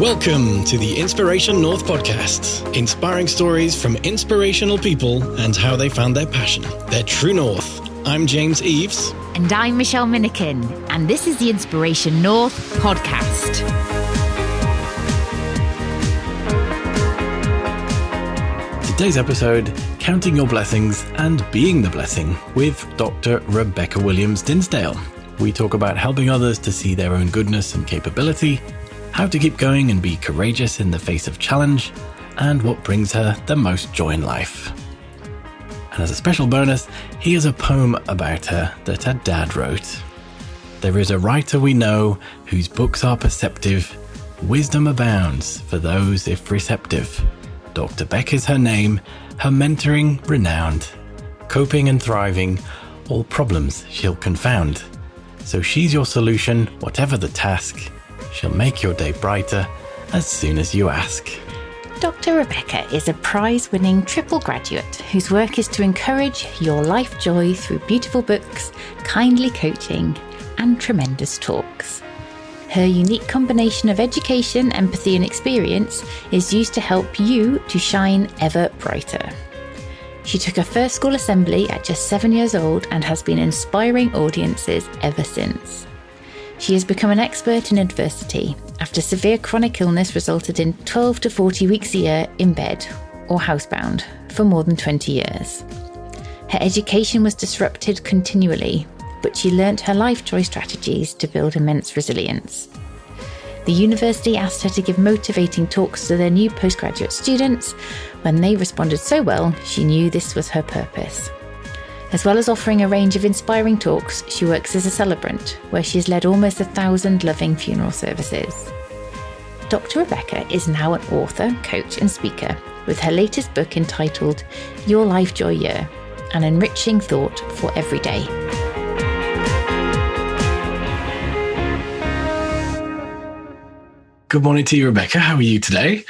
Welcome to the Inspiration North podcast, inspiring stories from inspirational people and how they found their passion, their true north. I'm James Eves. And I'm Michelle Minikin, and this is the Inspiration North podcast. Today's episode, Counting Your Blessings and Being the Blessing with Dr. Rebecca Williams Dinsdale. We talk about helping others to see their own goodness and capability, how to keep going and be courageous in the face of challenge, and what brings her the most joy in life. And as a special bonus, here's a poem about her that her dad wrote. There is a writer we know whose books are perceptive. Wisdom abounds for those if receptive. Dr. Beck is her name, her mentoring renowned. Coping and thriving, all problems she'll confound. So she's your solution, whatever the task. She'll make your day brighter as soon as you ask. Dr. Rebecca is a prize-winning triple graduate whose work is to encourage your life joy through beautiful books, kindly coaching, and tremendous talks. Her unique combination of education, empathy, and experience is used to help you to shine ever brighter. She took her first school assembly at just 7 years old and has been inspiring audiences ever since. She has become an expert in adversity after severe chronic illness resulted in 12 to 40 weeks a year in bed or housebound for more than 20 years. Her education was disrupted continually, but she learnt her Lifejoy strategies to build immense resilience. The university asked her to give motivating talks to their new postgraduate students. When they responded so well, she knew this was her purpose. As well as offering a range of inspiring talks, she works as a celebrant, where she has led almost 1,000 loving funeral services. Dr. Rebecca is now an author, coach and speaker, with her latest book entitled Your Lifejoy Year, an enriching thought for every day. Good morning to you, Rebecca. How are you today?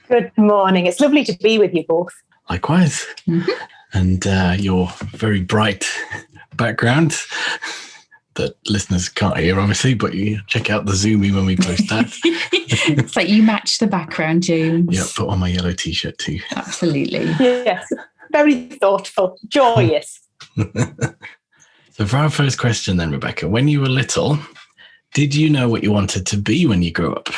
Good morning. It's lovely to be with you both. Likewise. Mm-hmm. And your very bright background that listeners can't hear, obviously, but you check out the Zoomie when we post that. It's like you match the background, James. Yeah, put on my yellow T-shirt too. Absolutely. Yes, very thoughtful, joyous. So for our first question then, Rebecca, when you were little, did you know what you wanted to be when you grew up?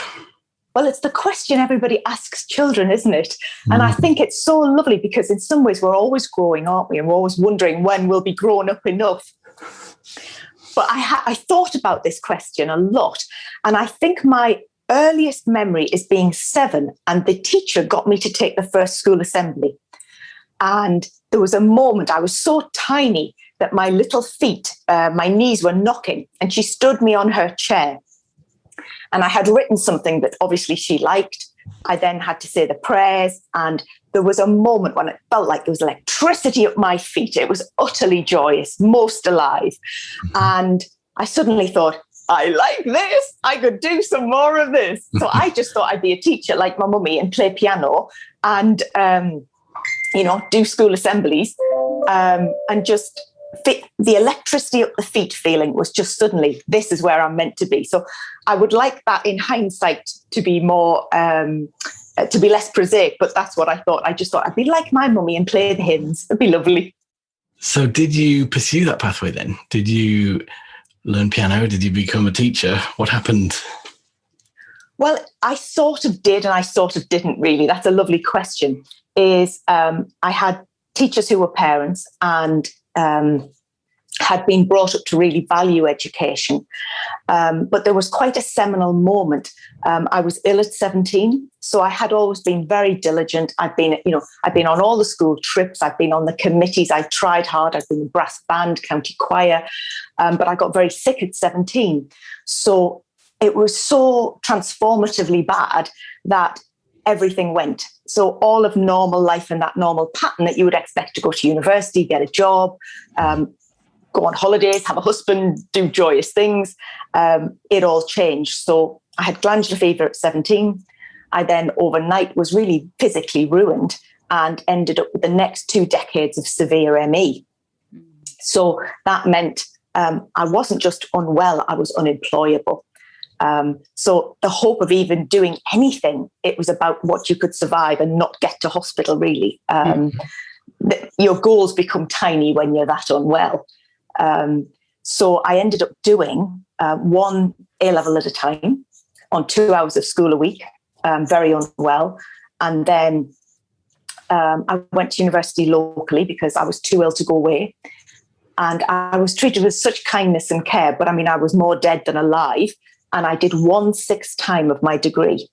Well, it's the question everybody asks children, isn't it? And I think it's so lovely because in some ways we're always growing, aren't we? And we're always wondering when we'll be grown up enough. But I thought about this question a lot. And I think my earliest memory is being 7 and the teacher got me to take the first school assembly. And there was a moment, I was so tiny that my little feet, my knees were knocking, and she stood me on her chair. And I had written something that obviously she liked. I then had to say the prayers. And there was a moment when it felt like there was electricity up my feet. It was utterly joyous, most alive. And I suddenly thought, I like this. I could do some more of this. So I just thought I'd be a teacher like my mummy and play piano and, do school assemblies and just fit the electricity up the feet feeling was just suddenly, this is where I'm meant to be. So I would like that in hindsight to be more, to be less prosaic, but that's what I thought. I just thought I'd be like my mummy and play the hymns. It'd be lovely. So did you pursue that pathway then? Did you learn piano? Did you become a teacher? What happened? Well, I sort of did and I sort of didn't really. That's a lovely question. I had teachers who were parents and had been brought up to really value education. But there was quite a seminal moment. I was ill at 17, so I had always been very diligent. I've been on all the school trips. I've been on the committees. I tried hard. I've been in brass band, county choir, but I got very sick at 17. So it was so transformatively bad that everything went. So all of normal life and that normal pattern that you would expect to go to university, get a job, go on holidays, have a husband, do joyous things, it all changed. So I had glandular fever at 17. I then overnight was really physically ruined and ended up with the next 2 decades of severe ME. So that meant I wasn't just unwell, I was unemployable. So the hope of even doing anything, it was about what you could survive and not get to hospital, really. Your goals become tiny when you're that unwell. So I ended up doing one A-level at a time on 2 hours of school a week, very unwell. And then I went to university locally because I was too ill to go away. And I was treated with such kindness and care, but I mean, I was more dead than alive. And I did 1/6 time of my degree.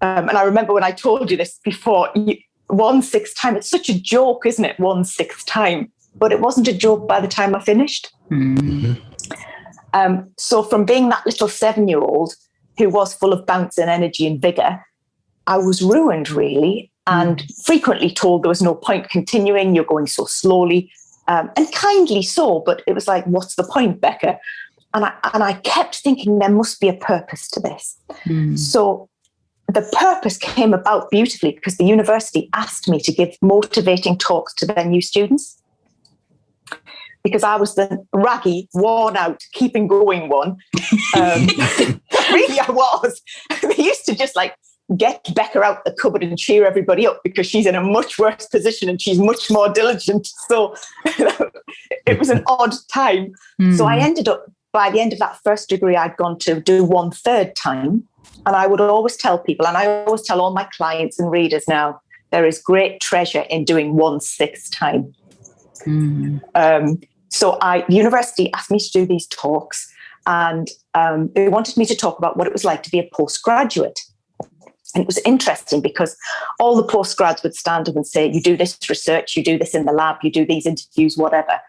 And I remember when I told you this before, 1/6 time, it's such a joke, isn't it? 1/6 time. But it wasn't a joke by the time I finished. Mm-hmm. So from being that little 7-year-old who was full of bounce and energy and vigor, I was ruined, really, and frequently told there was no point continuing. You're going so slowly, and kindly so. But it was like, what's the point, Becca? And I kept thinking there must be a purpose to this. So the purpose came about beautifully because the university asked me to give motivating talks to their new students. Because I was the raggy, worn out, keeping going one. Really, I was. They used to just like get Becca out the cupboard and cheer everybody up because she's in a much worse position and she's much more diligent. So it was an odd time. So I ended up, by the end of that first degree, I'd gone to do 1/3 time. And I would always tell people, and I always tell all my clients and readers now, there is great treasure in doing 1/6 time. So the university asked me to do these talks, and they wanted me to talk about what it was like to be a postgraduate. And it was interesting because all the postgrads would stand up and say, you do this research, you do this in the lab, you do these interviews, whatever.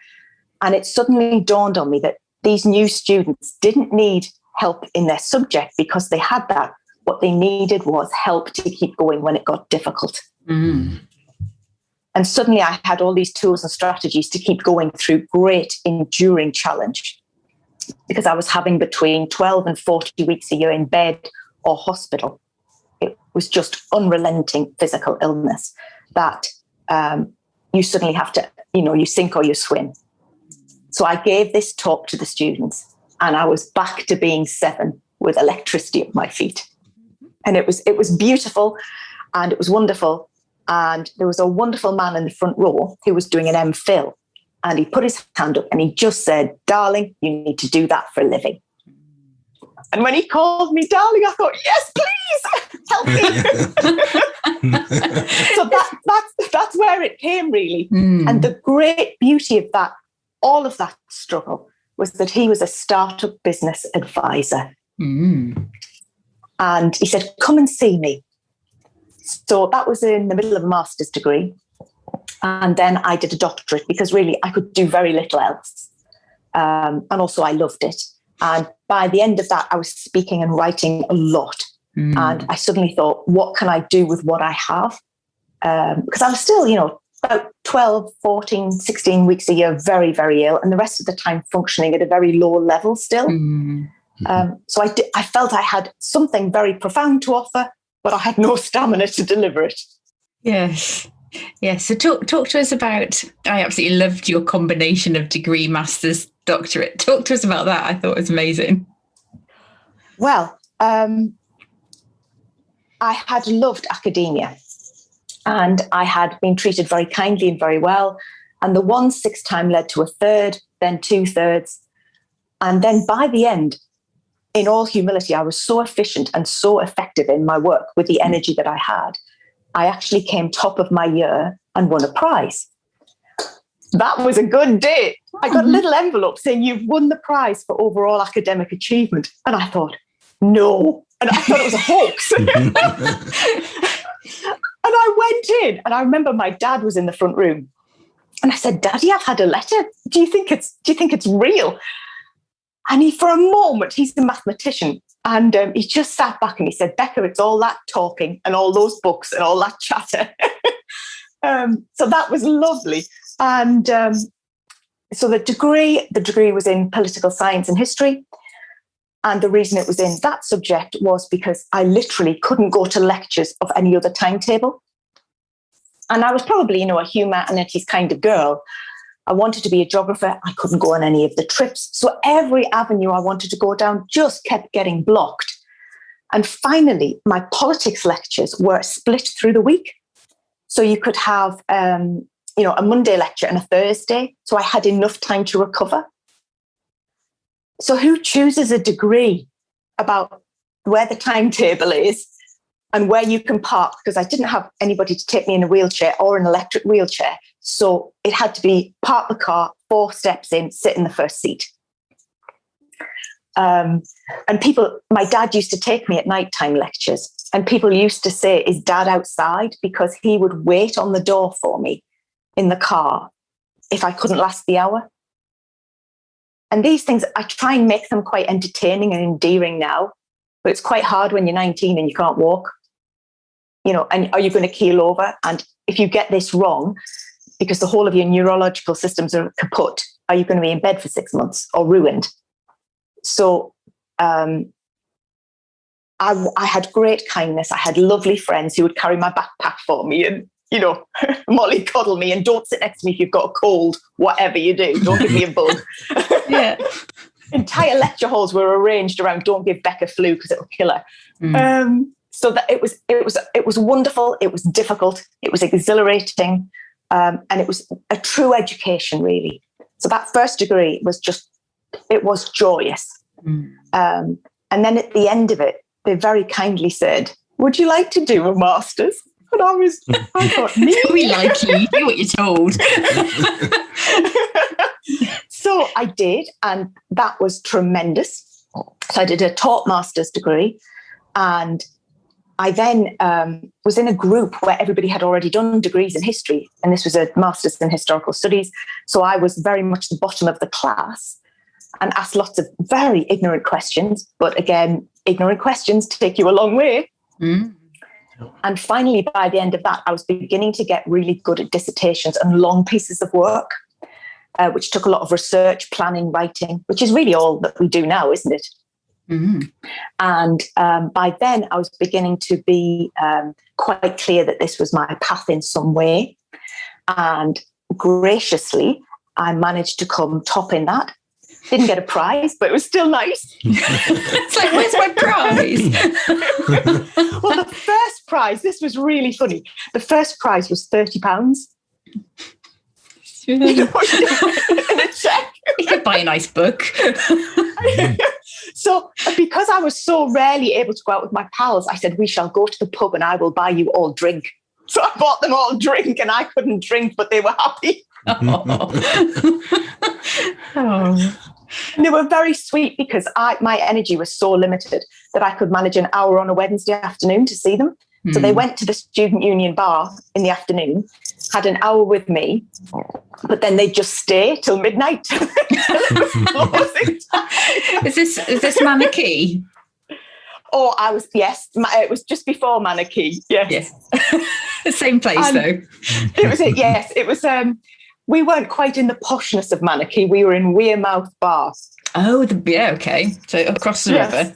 And it suddenly dawned on me that these new students didn't need help in their subject because they had that. What they needed was help to keep going when it got difficult. And suddenly I had all these tools and strategies to keep going through great enduring challenge because I was having between 12 and 40 weeks a year in bed or hospital. It was just unrelenting physical illness that you suddenly have to, you sink or you swim. So I gave this talk to the students and I was back to being 7 with electricity at my feet. And it was beautiful and it was wonderful. And there was a wonderful man in the front row who was doing an MPhil. And he put his hand up and he just said, darling, you need to do that for a living. And when he called me darling, I thought, yes, please, help me. So that's where it came, really. And the great beauty of that, all of that struggle, was that he was a startup business advisor. And he said, come and see me. So that was in the middle of a master's degree. And then I did a doctorate because really I could do very little else. And also I loved it. And by the end of that, I was speaking and writing a lot. And I suddenly thought, what can I do with what I have? Because I was still, about 12, 14, 16 weeks a year, very, very ill. And the rest of the time functioning at a very low level still. So I felt I had something very profound to offer, but I had no stamina to deliver it. Yes. Yes. So talk to us about, I absolutely loved your combination of degree, master's, doctorate. Talk to us about that. I thought it was amazing. Well, I had loved academia and I had been treated very kindly and very well. And the 1/6 time led to 1/3, then 2/3. And then by the end, in all humility, I was so efficient and so effective in my work with the energy that I had. I actually came top of my year and won a prize. That was a good day. I got a little envelope saying you've won the prize for overall academic achievement. And I thought, no. And I thought it was a hoax. And I went in and I remember my dad was in the front room. And I said, Daddy, I've had a letter. Do you think it's real? And he, for a moment, he's a mathematician. And he just sat back and he said, Becca, it's all that talking and all those books and all that chatter. So that was lovely. And so the degree was in political science and history. And the reason it was in that subject was because I literally couldn't go to lectures of any other timetable. And I was probably, a humanities kind of girl. I wanted to be a geographer. I couldn't go on any of the trips. So every avenue I wanted to go down just kept getting blocked. And finally, my politics lectures were split through the week. So you could have, a Monday lecture and a Thursday. So I had enough time to recover. So who chooses a degree about where the timetable is and where you can park? Because I didn't have anybody to take me in a wheelchair or an electric wheelchair. So it had to be park the car, 4 steps in, sit in the first seat. And my dad used to take me at nighttime lectures, and people used to say, is dad outside? Because he would wait on the door for me in the car if I couldn't last the hour. And these things, I try and make them quite entertaining and endearing now, but it's quite hard when you're 19 and you can't walk, and are you going to keel over? And if you get this wrong, because the whole of your neurological systems are kaput, are you going to be in bed for 6 months or ruined? So I had great kindness. I had lovely friends who would carry my backpack for me and, mollycoddle me, and don't sit next to me if you've got a cold, whatever you do. Don't give me a bug. Yeah. Entire lecture halls were arranged around don't give Becca flu because it'll kill her. So that it was wonderful. It was difficult. It was exhilarating. And it was a true education, really. So that first degree it was joyous. And then at the end of it, they very kindly said, would you like to do a master's? And I thought, me? We like you. Do what you're told. So I did, and that was tremendous. So I did a taught master's degree, and I then was in a group where everybody had already done degrees in history, and this was a master's in historical studies. So I was very much the bottom of the class and asked lots of very ignorant questions. But again, ignorant questions take you a long way. And finally, by the end of that, I was beginning to get really good at dissertations and long pieces of work, which took a lot of research, planning, writing, which is really all that we do now, isn't it? And by then, I was beginning to be quite clear that this was my path in some way. And graciously, I managed to come top in that. Didn't get a prize, but it was still nice. It's like, where's my prize? Well, the first prize, this was really funny. The first prize was £30. In a check. You could buy a nice book. So because I was so rarely able to go out with my pals, I said, we shall go to the pub and I will buy you all drink. So I bought them all drink, and I couldn't drink, but they were happy. And they were very sweet, because my energy was so limited that I could manage an hour on a Wednesday afternoon to see them. So they went to the student union bar in the afternoon, had an hour with me, but then they'd just stay till midnight. Is this Manakee? Oh, yes. It was just before Manakee. Yes. Same place, though. It was yes. It was. We weren't quite in the poshness of Manakee. We were in Wearmouth Bar. Oh, okay. So across the river.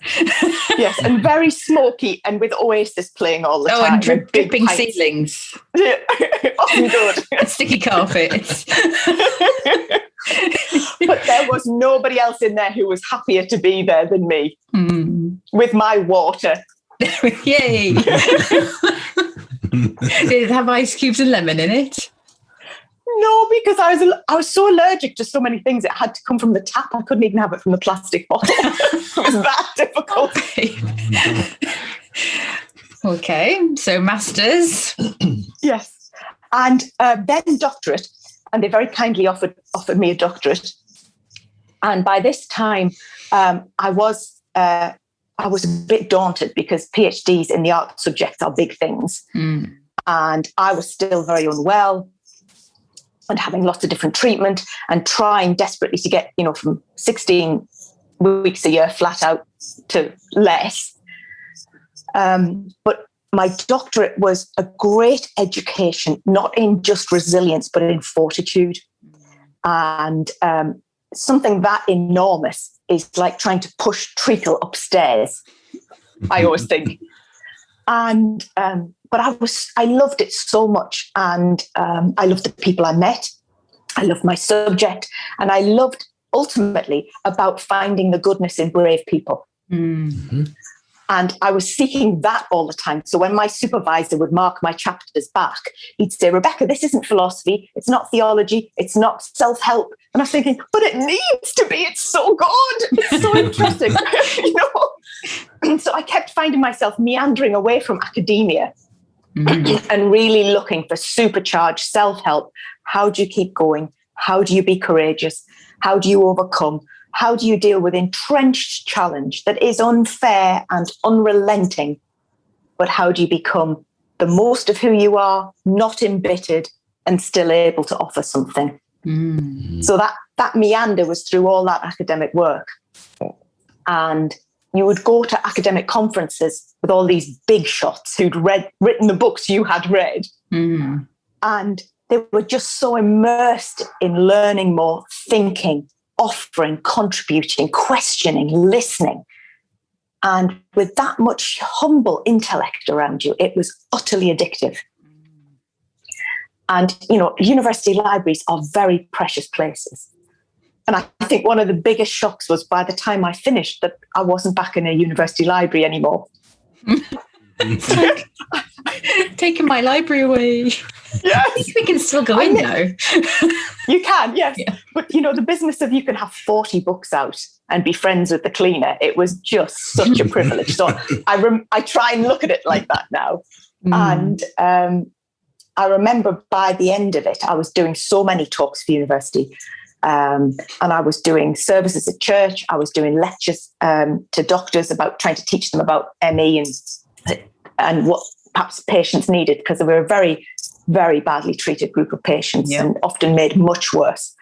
Yes, and very smoky, and with Oasis playing all the time. Oh, and dripping ceilings. Yeah. Oh, good. And sticky carpets. But there was nobody else in there who was happier to be there than me, with my water. Yay! Did it have ice cubes and lemon in it? No, because I was so allergic to so many things. It had to come from the tap. I couldn't even have it from the plastic bottle. It was that difficult. Okay, so masters. Yes, and then doctorate, and they very kindly offered me a doctorate. And by this time, I was a bit daunted, because PhDs in the art subjects are big things, and I was still very unwell, and having lots of different treatment, and trying desperately to get, from 16 weeks a year flat out to less. But my doctorate was a great education, not in just resilience, but in fortitude. And something that enormous is like trying to push treacle upstairs, I always think. And but I loved it so much, and I loved the people I met. I loved my subject, and I loved ultimately about finding the goodness in brave people. Mm-hmm. And I was seeking that all the time. So when my supervisor would mark my chapters back, he'd say, Rebecca, this isn't philosophy. It's not theology. It's not self-help. And I was thinking, but it needs to be. It's so good. It's so interesting. And so I kept finding myself meandering away from academia and really looking for supercharged self-help. How do you keep going? How do you be courageous? How do you overcome? How do you deal with entrenched challenge that is unfair and unrelenting? But how do you become the most of who you are, not embittered, and still able to offer something? So that meander was through all that academic work. And you would go to academic conferences with all these big shots who'd written the books you had read. And they were just so immersed in learning more, thinking, offering, contributing, questioning, listening. And with that much humble intellect around you, it was utterly addictive. And, university libraries are very precious places. And I think one of the biggest shocks was by the time I finished that I wasn't back in a university library anymore. Taking my library away. Yeah, I think we can still go in now. You can, yes. Yeah. But, the business of you can have 40 books out and be friends with the cleaner, it was just such a privilege. So I try and look at it like that now. And I remember by the end of it, I was doing so many talks for university. And I was doing services at church. I was doing lectures to doctors about trying to teach them about ME and what perhaps patients needed, because they were a very, very badly treated group of patients and often made much worse.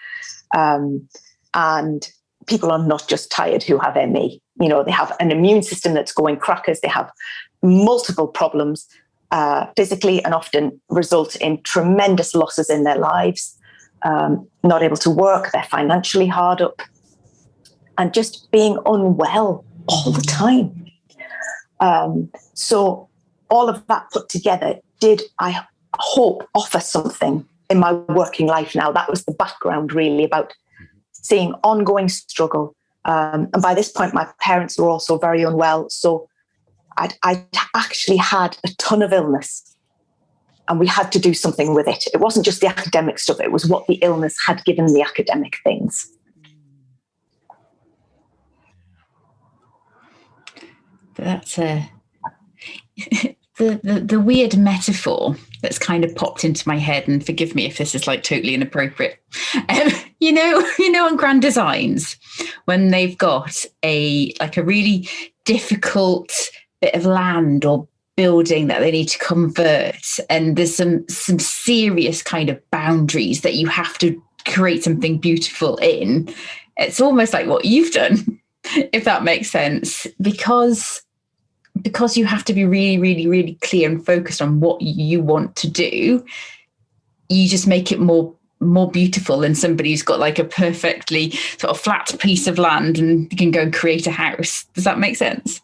And people are not just tired who have ME. They have an immune system that's going crackers. They have multiple problems physically and often result in tremendous losses in their lives. Not able to work, they're financially hard up, and just being unwell all the time. So all of that put together did, I hope, offer something in my working life now. That was the background really about seeing ongoing struggle. And by this point, my parents were also very unwell. So I actually had a ton of illness. And we had to do something with it. It wasn't just the academic stuff. It was what the illness had given the academic things. That's the weird metaphor that's kind of popped into my head. And forgive me if this is like totally inappropriate. On Grand Designs, when they've got a really difficult bit of land or building that they need to convert, and there's some serious kind of boundaries that you have to create something beautiful in. It's almost like what you've done, if that makes sense, because you have to be really, really, really clear and focused on what you want to do. You just make it more beautiful than somebody who's got like a perfectly sort of flat piece of land and you can go and create a house. Does that make sense?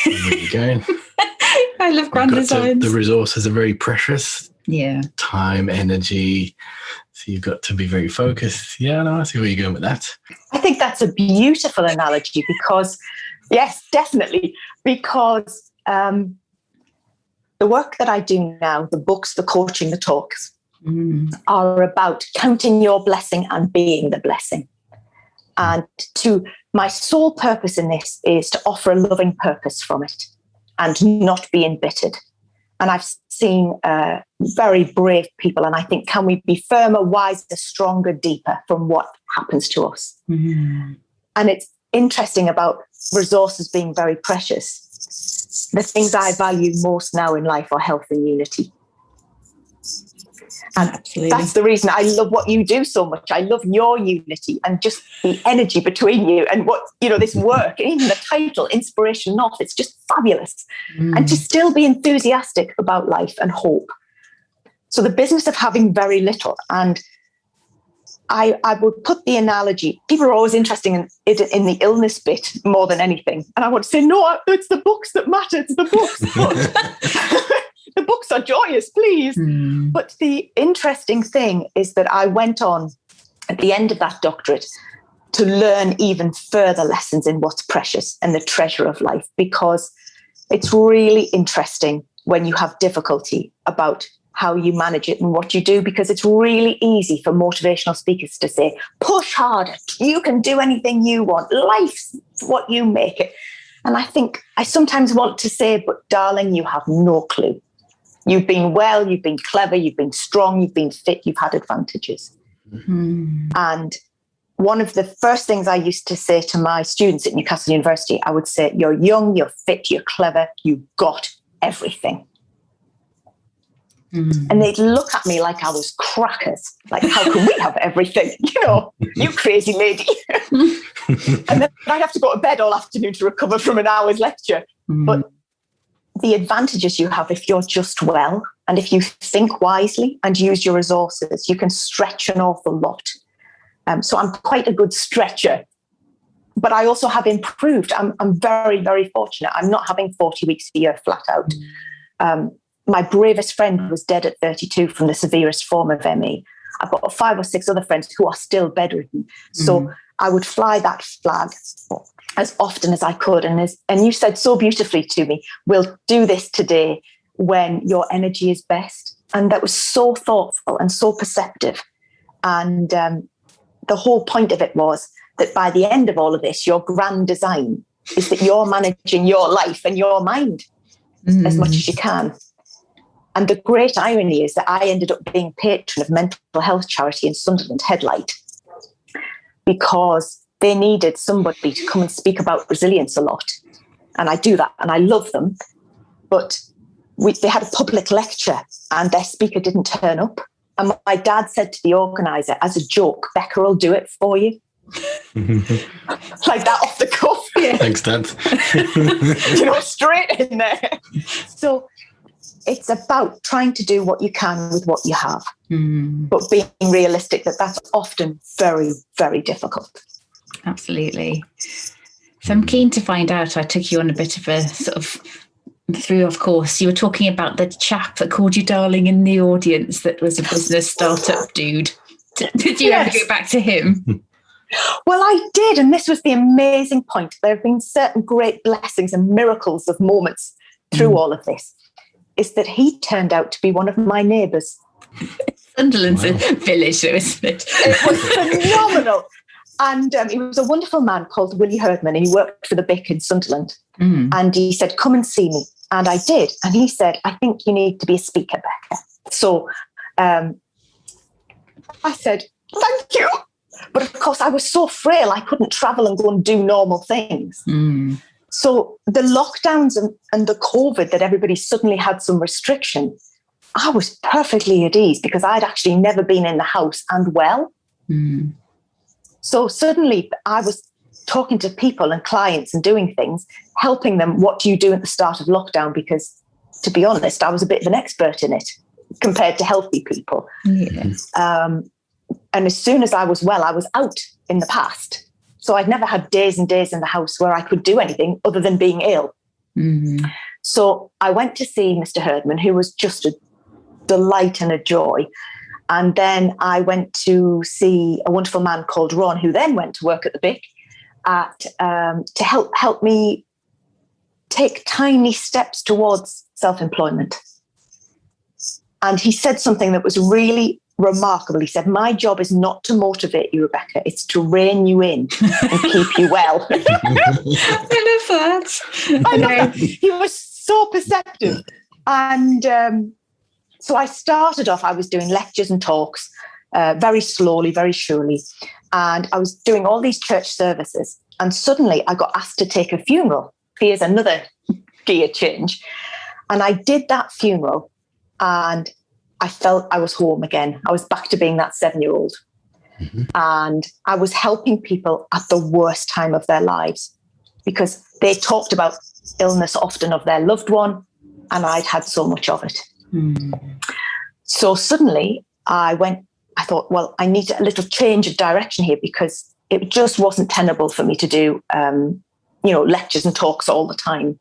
Where you going? I love Grand Designs. The resources are very precious. Yeah. Time, energy. So you've got to be very focused. Yeah, no, I see where you're going with that. I think that's a beautiful analogy because, yes, definitely, because the work that I do now, the books, the coaching, the talks, are about counting your blessing and being the blessing. And my sole purpose in this is to offer a loving purpose from it and not be embittered. And I've seen very brave people, and I think, can we be firmer, wiser, stronger, deeper from what happens to us? And it's interesting about resources being very precious. The things I value most now in life are health and unity. And absolutely, that's the reason I love what you do so much. I love your unity and just the energy between you and what, this work, and even the title, Inspiration Not, it's just fabulous. And to still be enthusiastic about life and hope. So the business of having very little, and I would put the analogy, people are always interested in the illness bit more than anything. And I want to say, no, it's the books that matter. It's the books. The books are joyous, please. But the interesting thing is that I went on at the end of that doctorate to learn even further lessons in what's precious and the treasure of life, because it's really interesting when you have difficulty about how you manage it and what you do, because it's really easy for motivational speakers to say, push harder, you can do anything you want, life's what you make it. And I think I sometimes want to say, but darling, you have no clue. You've been well, you've been clever, you've been strong, you've been fit, you've had advantages. And one of the first things I used to say to my students at Newcastle University, I would say, you're young, you're fit, you're clever, you've got everything. And they'd look at me like I was crackers. Like, how can we have everything? You crazy lady. And then I'd have to go to bed all afternoon to recover from an hour's lecture. But the advantages you have if you're just well, and if you think wisely and use your resources, you can stretch an awful lot. So I'm quite a good stretcher. But I also have improved. I'm very, very fortunate. I'm not having 40 weeks a year flat out. My bravest friend was dead at 32 from the severest form of ME. I've got 5 or 6 other friends who are still bedridden. So I would fly that flag as often as I could. And you said so beautifully to me, we'll do this today when your energy is best. And that was so thoughtful and so perceptive. And the whole point of it was that by the end of all of this, your grand design is that you're managing your life and your mind as much as you can. And the great irony is that I ended up being patron of mental health charity in Sunderland, Headlight, because they needed somebody to come and speak about resilience a lot. And I do that, and I love them. But they had a public lecture, and their speaker didn't turn up. And my dad said to the organizer, as a joke, Becca will do it for you. Like that off the cuff. Yeah. Thanks, Dad. Straight in there. So it's about trying to do what you can with what you have, but being realistic that that's often very, very difficult. Absolutely. So I'm keen to find out, I took you on a bit of a sort of through, of course, you were talking about the chap that called you darling in the audience that was a business startup dude. Did you ever go back to him? Well, I did. And this was the amazing point. There have been certain great blessings and miracles of moments through all of this. Is that he turned out to be one of my neighbours. Sunderland's a village, isn't it? It was phenomenal. And he was a wonderful man called Willie Herdman, and he worked for the BIC in Sunderland. And he said, come and see me. And I did. And he said, I think you need to be a speaker, Becca. So I said, thank you. But of course, I was so frail, I couldn't travel and go and do normal things. So the lockdowns and the COVID that everybody suddenly had some restriction, I was perfectly at ease because I'd actually never been in the house and well. So suddenly I was talking to people and clients and doing things, helping them. What do you do at the start of lockdown? Because to be honest, I was a bit of an expert in it compared to healthy people. And as soon as I was well, I was out in the past. So I'd never had days and days in the house where I could do anything other than being ill. So I went to see Mr. Herdman, who was just a delight and a joy. And then I went to see a wonderful man called Ron, who then went to work at the BIC to help me take tiny steps towards self-employment. And he said something that was really remarkable. He said, my job is not to motivate you, Rebecca, it's to rein you in and keep you well. I love that. I love that. He was so perceptive. And so I started off, I was doing lectures and talks very slowly, very surely. And I was doing all these church services. And suddenly I got asked to take a funeral. Here's another gear change. And I did that funeral and I felt I was home again. I was back to being that 7-year-old. And I was helping people at the worst time of their lives because they talked about illness often of their loved one, and I'd had so much of it. So suddenly I thought, well, I need a little change of direction here because it just wasn't tenable for me to do, lectures and talks all the time.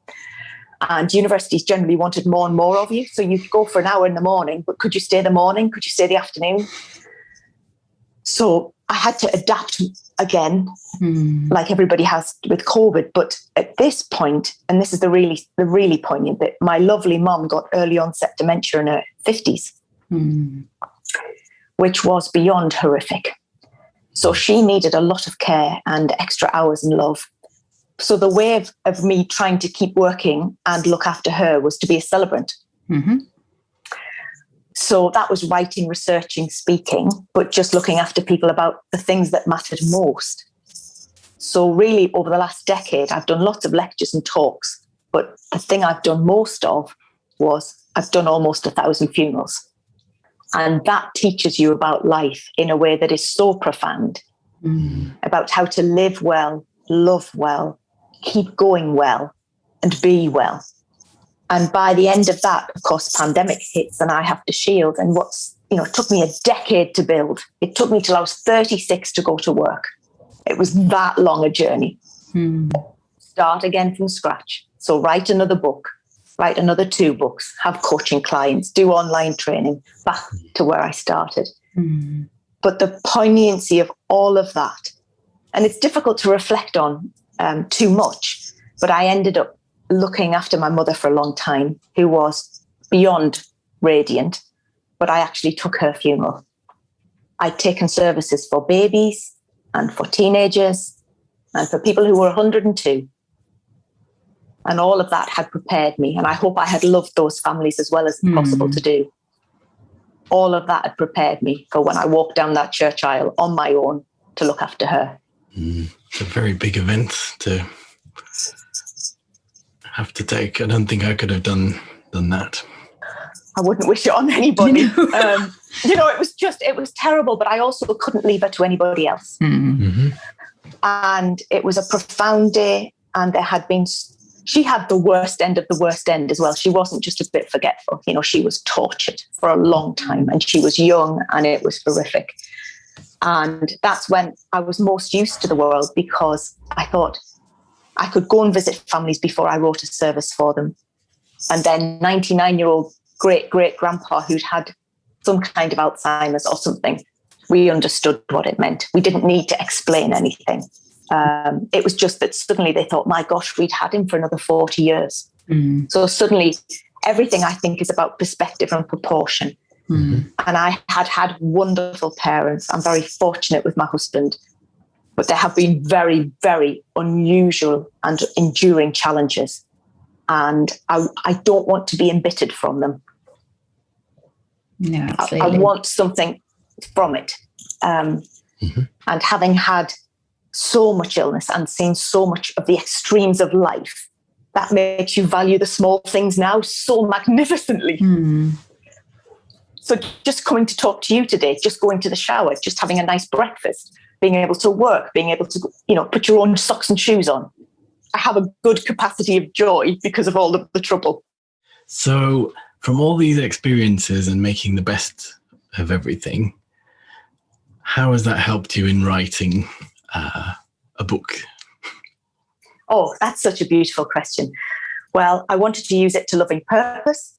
And universities generally wanted more and more of you. So you'd go for an hour in the morning, but could you stay the morning? Could you stay the afternoon? So I had to adapt again, like everybody has with COVID. But at this point, and this is the really poignant bit, my lovely mum got early onset dementia in her 50s, which was beyond horrific. So she needed a lot of care and extra hours and love. So the way of me trying to keep working and look after her was to be a celebrant. So that was writing, researching, speaking, but just looking after people about the things that mattered most. So really, over the last decade, I've done lots of lectures and talks, but the thing I've done most of was I've done almost 1,000 funerals. And that teaches you about life in a way that is so profound, about how to live well, love well, keep going well, and be well. And by the end of that, of course, pandemic hits and I have to shield. And it took me a decade to build. It took me till I was 36 to go to work. It was that long a journey. Start again from scratch. So write another book, write another 2 books, have coaching clients, do online training, back to where I started. But the poignancy of all of that, and it's difficult to reflect on too much, but I ended up looking after my mother for a long time, who was beyond radiant, but I actually took her funeral. I'd taken services for babies and for teenagers and for people who were 102. And all of that had prepared me. And I hope I had loved those families as well as possible to do. All of that had prepared me for when I walked down that church aisle on my own to look after her. It's a very big event to have to take. I don't think I could have done that. I wouldn't wish it on anybody. It was terrible, but I also couldn't leave her to anybody else. And it was a profound day, and she had the worst end of the worst end as well. She wasn't just a bit forgetful. She was tortured for a long time, and she was young, and it was horrific. And that's when I was most used to the world, because I thought I could go and visit families before I wrote a service for them. And then 99-year-old great-great-grandpa who'd had some kind of Alzheimer's or something, we understood what it meant. We didn't need to explain anything. It was just that suddenly they thought, my gosh, we'd had him for another 40 years. So suddenly everything, I think, is about perspective and proportion. And I had wonderful parents. I'm very fortunate with my husband, but there have been very, very unusual and enduring challenges. And I don't want to be embittered from them. No, I want something from it. And having had so much illness and seen so much of the extremes of life, that makes you value the small things now so magnificently. So just coming to talk to you today, just going to the shower, just having a nice breakfast, being able to work, being able to, put your own socks and shoes on. I have a good capacity of joy because of all of the trouble. So from all these experiences and making the best of everything, how has that helped you in writing a book? Oh, that's such a beautiful question. Well, I wanted to use it to loving purpose,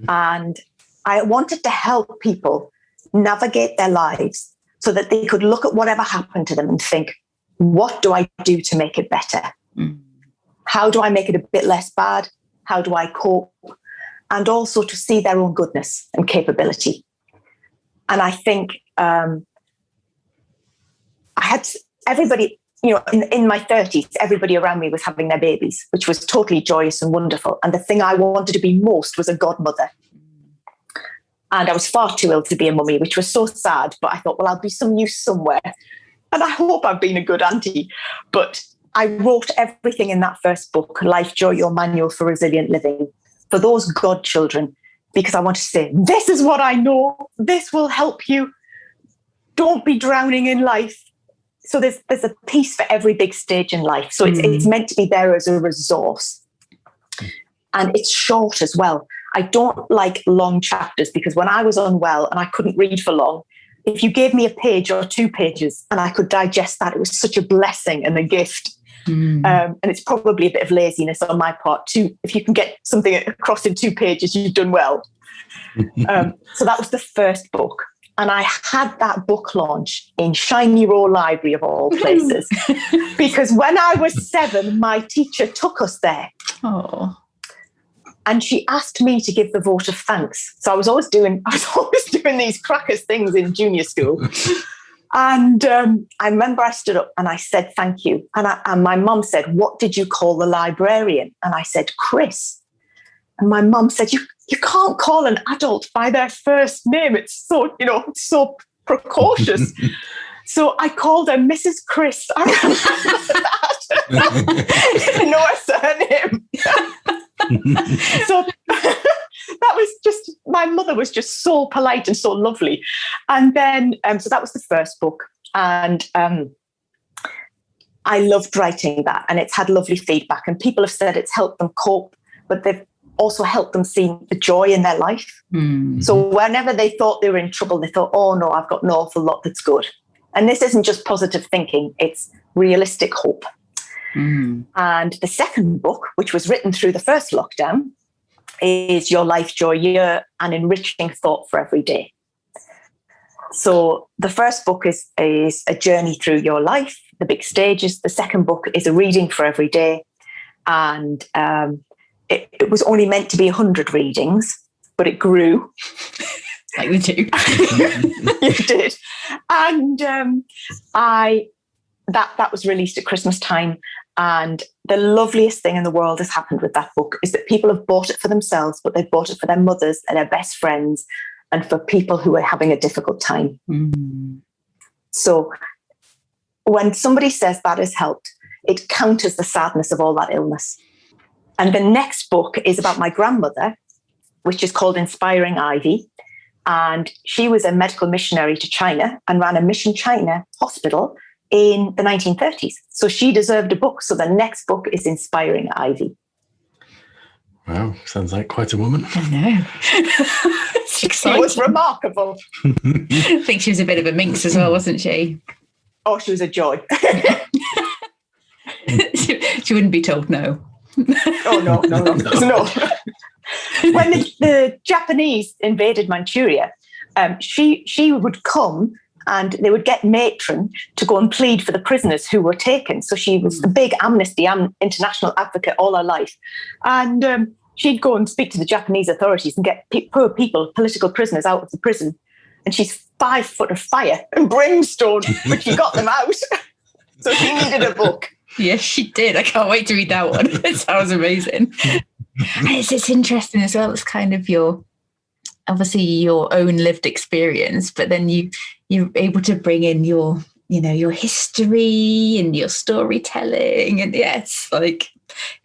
and I wanted to help people navigate their lives so that they could look at whatever happened to them and think, what do I do to make it better? How do I make it a bit less bad? How do I cope? And also to see their own goodness and capability. And I think I had everybody, in my 30s, everybody around me was having their babies, which was totally joyous and wonderful. And the thing I wanted to be most was a godmother. And I was far too ill to be a mummy, which was so sad. But I thought, well, I'll be some use somewhere. And I hope I've been a good auntie. But I wrote everything in that first book, Lifejoy, Your Manual for Resilient Living, for those godchildren, because I wanted to say, this is what I know. This will help you. Don't be drowning in life. So there's a piece for every big stage in life. So it's meant to be there as a resource. And it's short as well. I don't like long chapters, because when I was unwell and I couldn't read for long, if you gave me a page or 2 pages and I could digest that, it was such a blessing and a gift. And it's probably a bit of laziness on my part too. If you can get something across in 2 pages, you've done well. So that was the first book. And I had that book launch in Shiny Row Library of all places. Because when I was 7, my teacher took us there. Oh. And she asked me to give the vote of thanks. So I was always doing these crackers things in junior school. And I remember I stood up and I said, thank you. And my mum said, what did you call the librarian? And I said, Chris. And my mum said, you can't call an adult by their first name. It's so, it's so precocious. So I called her Mrs. Chris. I remember that. Didn't know her surname. So that was just, my mother was just so polite and so lovely. And then, so that was the first book. And I loved writing that, and it's had lovely feedback. And people have said it's helped them cope, but they've also helped them see the joy in their life. Mm-hmm. So whenever they thought they were in trouble, they thought, oh no, I've got an awful lot that's good. And this isn't just positive thinking, it's realistic hope. Mm. And the second book, which was written through the first lockdown, is Your Lifejoy Year, an enriching thought for every day. So the first book is a journey through your life, the big stages. The second book is a reading for every day. And it was only meant to be 100 readings, but it grew. Like we do. It did. And that was released at Christmas time. And the loveliest thing in the world has happened with that book is that people have bought it for themselves, but they've bought it for their mothers and their best friends and for people who are having a difficult time. Mm. So when somebody says that has helped, it counters the sadness of all that illness. And the next book is about my grandmother, which is called Inspiring Ivy. And she was a medical missionary to China and ran a Mission China hospital in the 1930s. So she deserved a book. So the next book is Inspiring Ivy. Wow, sounds like quite a woman. I know. It's exciting. She was remarkable. I think she was a bit of a minx as well, wasn't she? Oh, she was a joy. She wouldn't be told no. Oh, no. When the Japanese invaded Manchuria, she would come and they would get matron to go and plead for the prisoners who were taken. So she was a big Amnesty International advocate all her life. And she'd go and speak to the Japanese authorities and get poor people, political prisoners, out of the prison. And she's 5 foot of fire and brimstone, but she got them out. So she needed a book. Yes, she did. I can't wait to read that one. It sounds amazing. And it's interesting as well. It's kind of your own lived experience, but then you're able to bring in your history and your storytelling, and it's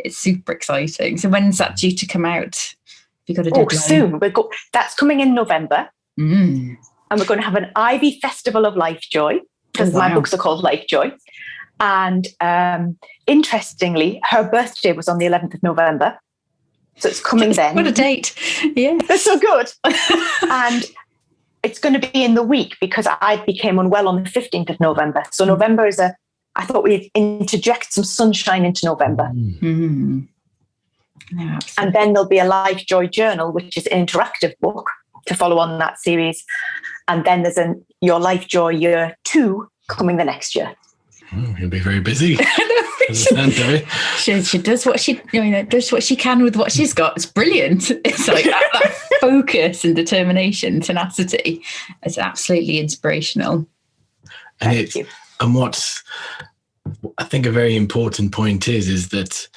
super exciting. So when's that due to come out? Have you got a deadline? Soon. That's coming in November, and we're going to have an Ivy Festival of Lifejoy because my books are called Lifejoy. And interestingly, her birthday was on the 11th of November. So it's coming then. What a date. Yeah. That's so good. And it's going to be in the week because I became unwell on the 15th of November. So November is I thought we'd interject some sunshine into November. Mm-hmm. No, and then there'll be a Lifejoy journal, which is an interactive book to follow on that series. And then there's Your Lifejoy Year 2 coming the next year. Oh, you'll be very busy. She does what she does what she can with what she's got. It's brilliant. It's like that focus and determination, tenacity. It's absolutely inspirational. And what's I think a very important point is that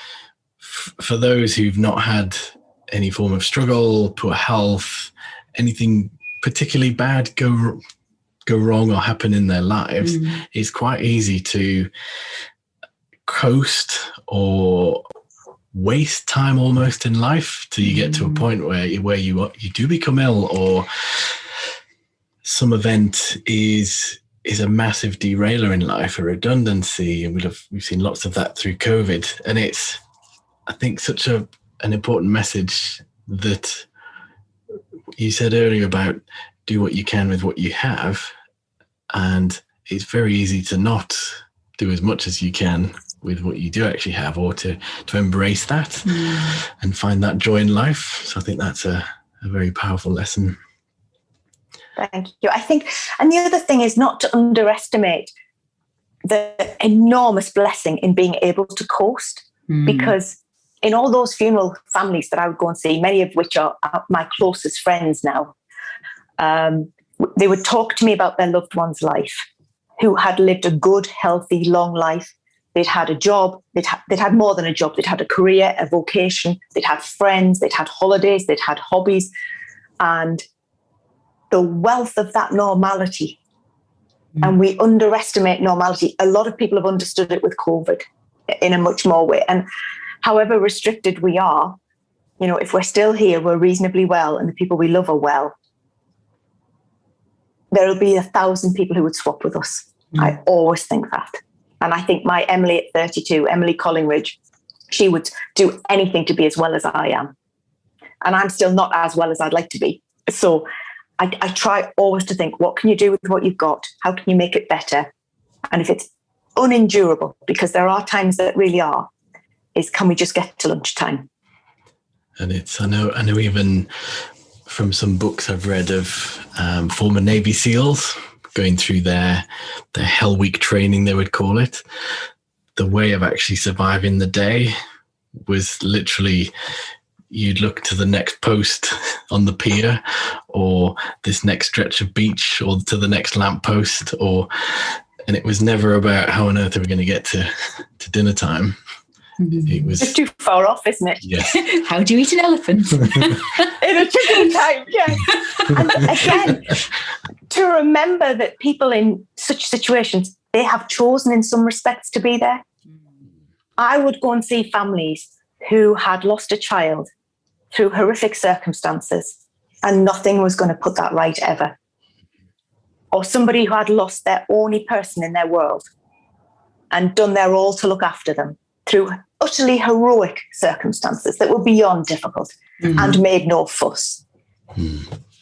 for those who've not had any form of struggle, poor health, anything particularly bad go wrong or happen in their lives, it's quite easy to coast or waste time almost in life till you get to a point where you do become ill, or some event is a massive derailer in life, a redundancy, and we've seen lots of that through COVID. And it's, I think, such an important message that you said earlier about do what you can with what you have, and it's very easy to not do as much as you can with what you do actually have, or to embrace that and find that joy in life. So I think that's a very powerful lesson. Thank you. I think, and the other thing is not to underestimate the enormous blessing in being able to coast, because in all those funeral families that I would go and see, many of which are my closest friends now, they would talk to me about their loved one's life, who had lived a good, healthy, long life. They'd had a job, they'd had more than a job, they'd had a career, a vocation, they'd had friends, they'd had holidays, they'd had hobbies. And the wealth of that normality, and we underestimate normality. A lot of people have understood it with COVID in a much more way. And however restricted we are, if we're still here, we're reasonably well, and the people we love are well, there'll be 1,000 people who would swap with us. I always think that. And I think my Emily at 32, Emily Collingridge, she would do anything to be as well as I am. And I'm still not as well as I'd like to be. So I try always to think, what can you do with what you've got? How can you make it better? And if it's unendurable, because there are times that really are, is can we just get to lunchtime? And I know even from some books I've read of former Navy SEALs going through their Hell Week training, they would call it. The way of actually surviving the day was literally, you'd look to the next post on the pier, or this next stretch of beach, or to the next lamppost, and it was never about how on earth are we going to get to dinner time. It was just too far off, isn't it? Yes. How do you eat an elephant? In a chicken time, yes. And again, to remember that people in such situations, they have chosen in some respects to be there. I would go and see families who had lost a child through horrific circumstances, and nothing was going to put that right ever. Or somebody who had lost their only person in their world and done their all to look after them through utterly heroic circumstances that were beyond difficult, and made no fuss.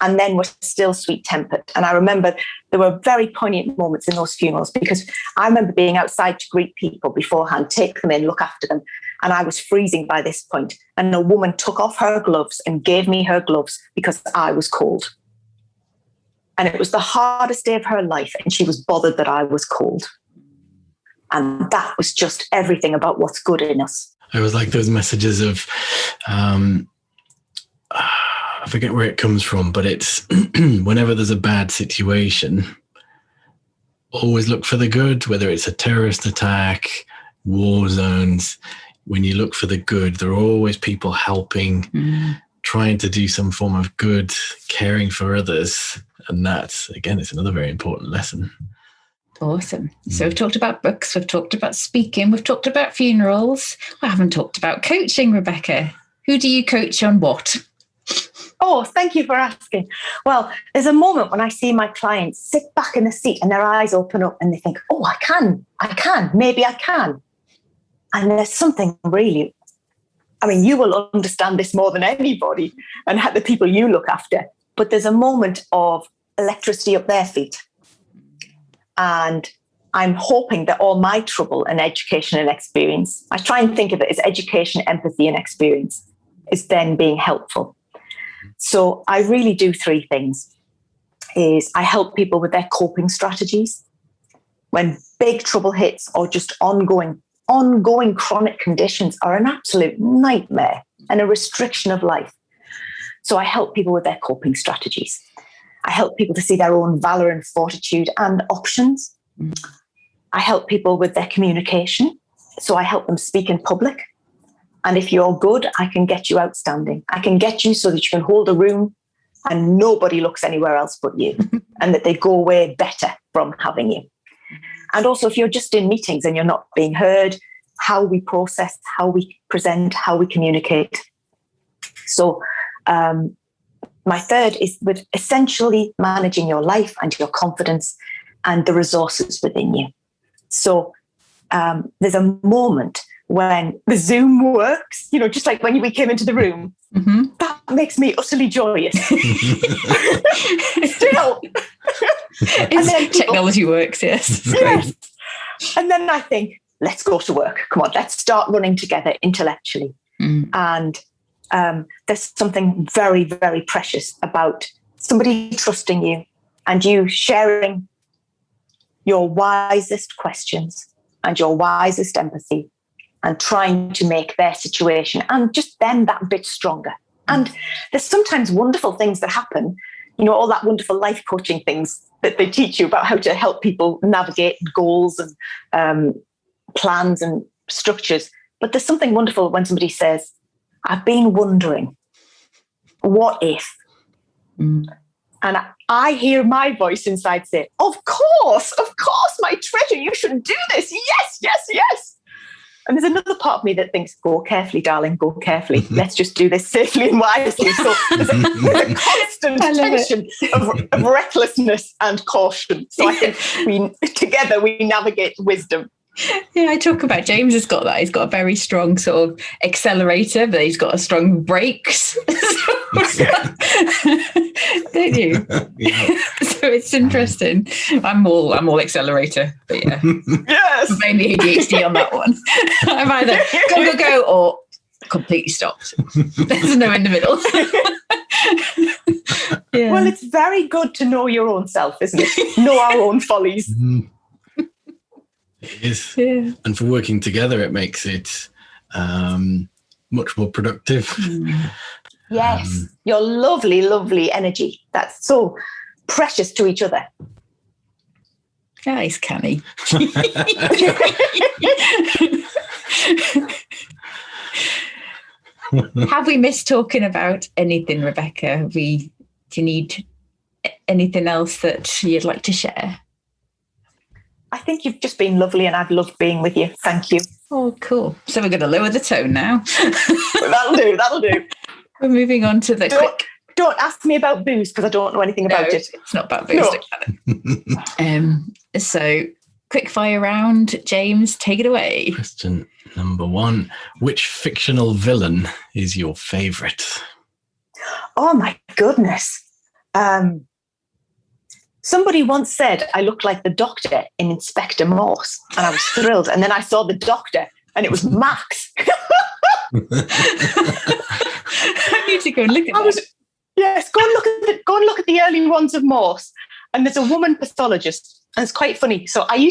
And then were still sweet-tempered. And I remember there were very poignant moments in those funerals, because I remember being outside to greet people beforehand, take them in, look after them. And I was freezing by this point. And a woman took off her gloves and gave me her gloves because I was cold. And it was the hardest day of her life, and she was bothered that I was cold. And that was just everything about what's good in us. I was like those messages of, I forget where it comes from, but it's whenever there's a bad situation, always look for the good, whether it's a terrorist attack, war zones. When you look for the good, there are always people helping, trying to do some form of good, caring for others. And that's, again, it's another very important lesson. Awesome. So we've talked about books, we've talked about speaking, we've talked about funerals. We haven't talked about coaching, Rebecca. Who do you coach on what? Oh, thank you for asking. Well, there's a moment when I see my clients sit back in the seat and their eyes open up and they think, oh, I can, maybe I can. And there's something really, you will understand this more than anybody and the people you look after, but there's a moment of electricity up their feet. And I'm hoping that all my trouble and education and experience, I try and think of it as education, empathy, and experience, is then being helpful. So I really do three things. Is I help people with their coping strategies when big trouble hits, or just ongoing chronic conditions are an absolute nightmare and a restriction of life. So I help people with their coping strategies. I help people to see their own valor and fortitude and options. I help people with their communication. So I help them speak in public. And if you're good, I can get you outstanding. I can get you so that you can hold a room and nobody looks anywhere else but you, and that they go away better from having you. And also, if you're just in meetings and you're not being heard, how we process, how we present, how we communicate. So my third is with essentially managing your life and your confidence and the resources within you. So there's a moment when the Zoom works, just like when we came into the room, that makes me utterly joyous. Still. Technology works, yes. Yes. And then I think, let's go to work. Come on, let's start running together intellectually. And there's something very, very precious about somebody trusting you and you sharing your wisest questions and your wisest empathy and trying to make their situation and just them that bit stronger. And there's sometimes wonderful things that happen, you know, all that wonderful life coaching things that they teach you about how to help people navigate goals and plans and structures. But there's something wonderful when somebody says, I've been wondering, what if? And I hear my voice inside say, of course, my treasure, you should do this. Yes, yes, yes. And there's another part of me that thinks, go carefully, darling, go carefully. Let's just do this safely and wisely. So there's a constant tension of recklessness and caution. So I think together we navigate wisdom. Yeah, I talk about James has got that. He's got a very strong sort of accelerator, but he's got a strong brakes. Don't you? Yeah. So it's interesting. I'm all accelerator, but yeah. Yes. Mainly ADHD on that one. I'm either go or completely stopped. There's no in the middle. Yeah. Well, it's very good to know your own self, isn't it? Know our own follies. It is. Yeah. And for working together, it makes it much more productive. Yes. Your lovely, lovely energy. That's so precious to each other. Yeah, he's canny. Have we missed talking about anything, Rebecca? Do you need anything else that you'd like to share? I think you've just been lovely and I've loved being with you. Thank you. Oh, cool. So we're going to lower the tone now. That'll do. We're moving on to the Don't ask me about booze because I don't know anything about it. It's not about booze. No. So quick fire round. James, take it away. Question number 1. Which fictional villain is your favourite? Oh my goodness. Somebody once said I looked like the Doctor in Inspector Morse, and I was thrilled. And then I saw the Doctor, and it was Max. I need to go and look at that. Yes, go and look at the early ones of Morse. And there's a woman pathologist, and it's quite funny. So I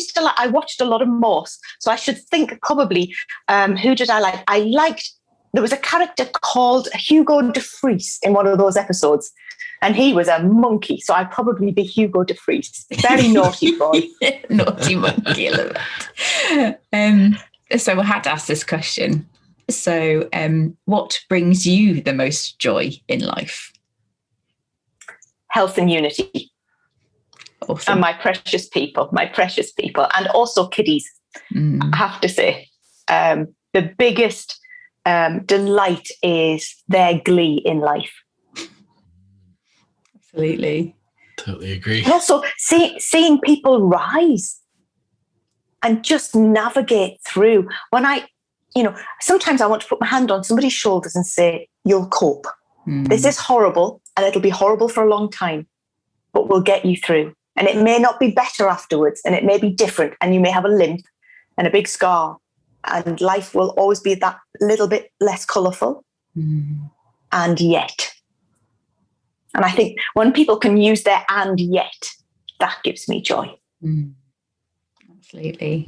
watched a lot of Morse. So I should think probably, who did I like? There was a character called Hugo de Vries in one of those episodes. And he was a monkey, so I'd probably be Hugo de Vries. Very naughty boy. Naughty monkey, I love that. So I had to ask this question. So what brings you the most joy in life? Health and unity. Awesome. And my precious people, and also kiddies, I have to say. The biggest delight is their glee in life. Absolutely. Totally agree. And also seeing people rise and just navigate through. Sometimes I want to put my hand on somebody's shoulders and say, you'll cope. This is horrible and it'll be horrible for a long time, but we'll get you through. And it may not be better afterwards and it may be different and you may have a limp and a big scar and life will always be that little bit less colourful. And yet. And I think when people can use their and yet, that gives me joy. Absolutely.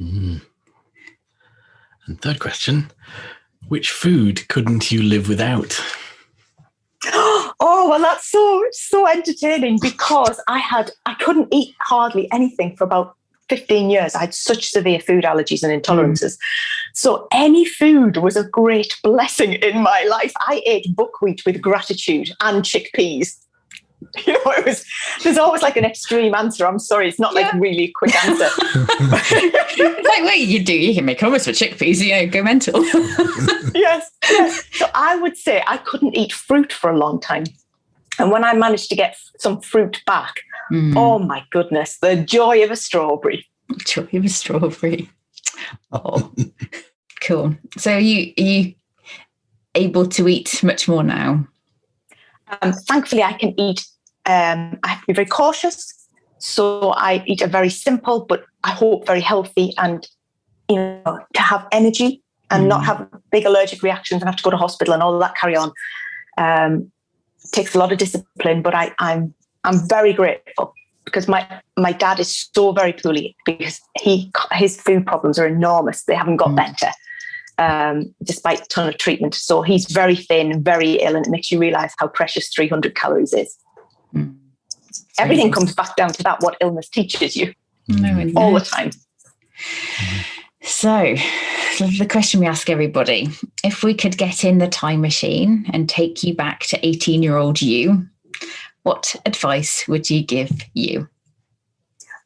And third question, which food couldn't you live without? Oh, well, that's so entertaining because I couldn't eat hardly anything for about 15 years. I had such severe food allergies and intolerances. So any food was a great blessing in my life. I ate buckwheat with gratitude and chickpeas. There's always like an extreme answer. I'm sorry, it's not like really a quick answer. It's like, well, you can make hummus with chickpeas, go mental. Yes. So I would say I couldn't eat fruit for a long time. And when I managed to get some fruit back, oh my goodness, the joy of a strawberry. Joy of a strawberry. Oh, cool. So are you able to eat much more now? Thankfully, I can eat. I have to be very cautious. So I eat a very simple, but I hope very healthy and, to have energy and not have big allergic reactions and have to go to hospital and all that carry on. Takes a lot of discipline, but I'm very grateful because my dad is so very poorly because his food problems are enormous. They haven't got better despite a ton of treatment. So he's very thin, very ill, and it makes you realize how precious 300 calories is. Everything comes back down to that, what illness teaches you all the time. So the question we ask everybody, if we could get in the time machine and take you back to 18-year-old you, what advice would you give you?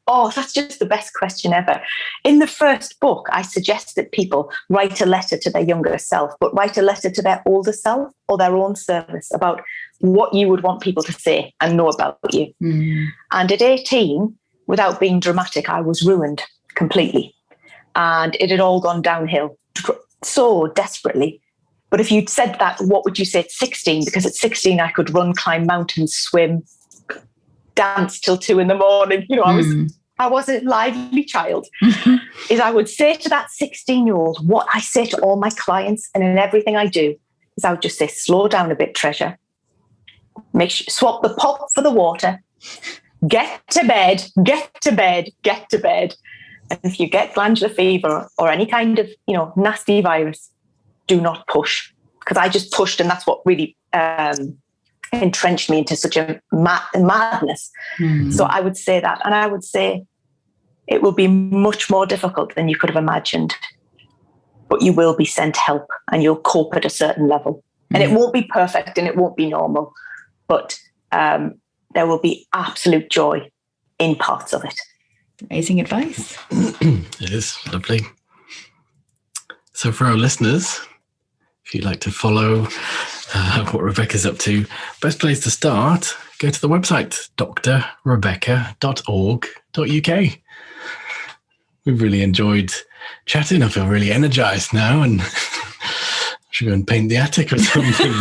Oh, that's just the best question ever. In the first book, I suggest that people write a letter to their younger self, but write a letter to their older self or their own service about what you would want people to say and know about you. And at 18, without being dramatic, I was ruined completely. And it had all gone downhill so desperately. But if you'd said that, what would you say at 16? Because at 16, I could run, climb mountains, swim, dance till 2 a.m. I was a lively child. Is I would say to that 16-year-old what I say to all my clients and in everything I do is I would just say, slow down a bit, treasure. Swap the pop for the water. Get to bed, get to bed, get to bed. And if you get glandular fever or any kind of, nasty virus, do not push. Because I just pushed, and that's what really entrenched me into such a madness. So I would say that. And I would say it will be much more difficult than you could have imagined. But you will be sent help and you'll cope at a certain level. And it won't be perfect and it won't be normal. But there will be absolute joy in parts of it. Amazing advice. It is lovely. So for our listeners, if you'd like to follow what Rebecca's up to, best place to start, go to the website, drrebecca.org.uk. We've really enjoyed chatting. I feel really energized now and should go and paint the attic or something.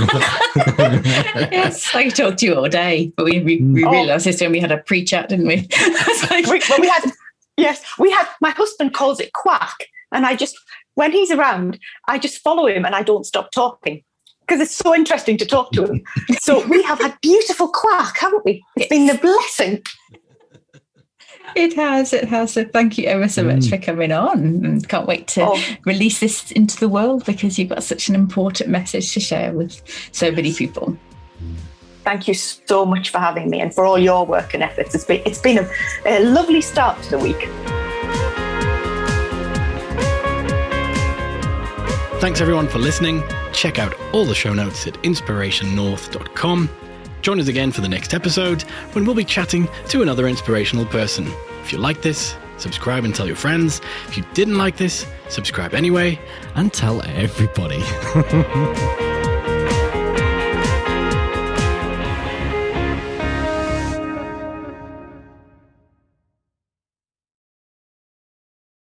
Yes, I could talk to you all day, but we realised this when we had a pre-chat, didn't we? We had, my husband calls it quack, and when he's around, I just follow him and I don't stop talking because it's so interesting to talk to him. So we have had beautiful quack, haven't we? It's been a blessing. It has. So thank you ever so much for coming on, and can't wait to release this into the world because you've got such an important message to share with so many people. Thank you so much for having me and for all your work and efforts. It's been a lovely start to the week. Thanks everyone for listening. Check out all the show notes at inspirationnorth.com. Join us again for the next episode when we'll be chatting to another inspirational person. If you like this, subscribe and tell your friends. If you didn't like this, subscribe anyway and tell everybody.